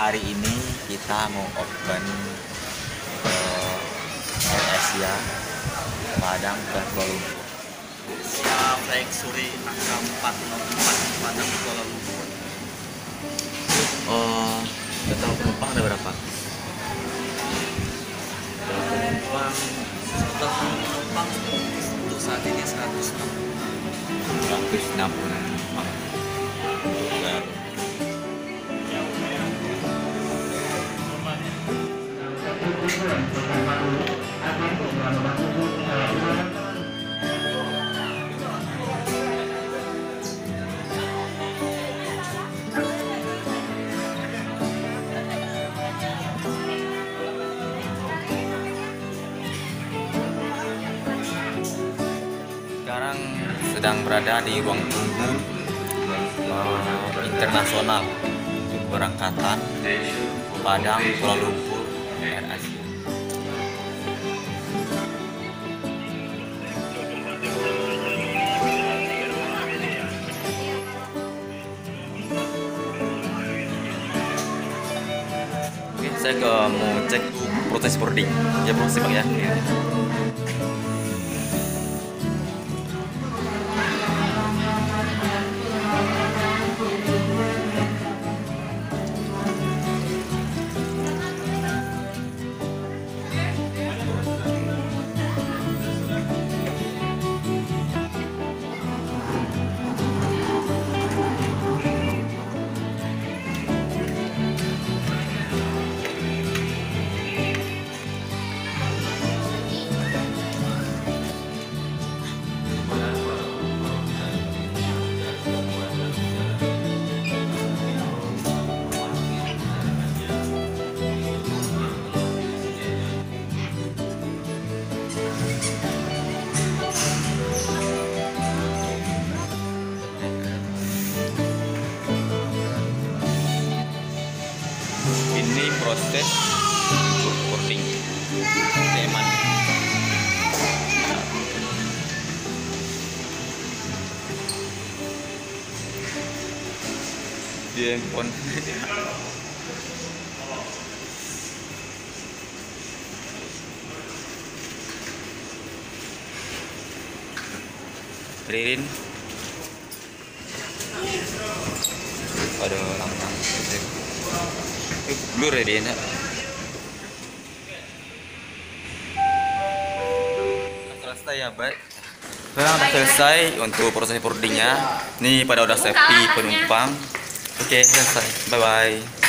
hari ini kita mau open Air Asia Padang dan Kuala Lumpur. Siap, baik suri angka 404 Padang Kuala Lumpur. Total penumpang ada berapa? Penumpang untuk saat ini 160. 160 penumpang. Sekarang sedang berada di ruang tunggu internasional berangkatan Padang Kuala Lumpur Air Asia. Oke, saya mau cek proses boarding. Ya, proses bang ya. Ini proses boarding teman. Di handphone. Ririn. Ada lambang. Blur ya dia. Selesai ya, baik. Sekarang udah selesai untuk proses boardingnya. Nih pada udah safety penumpang. Oke, selesai. Bye bye.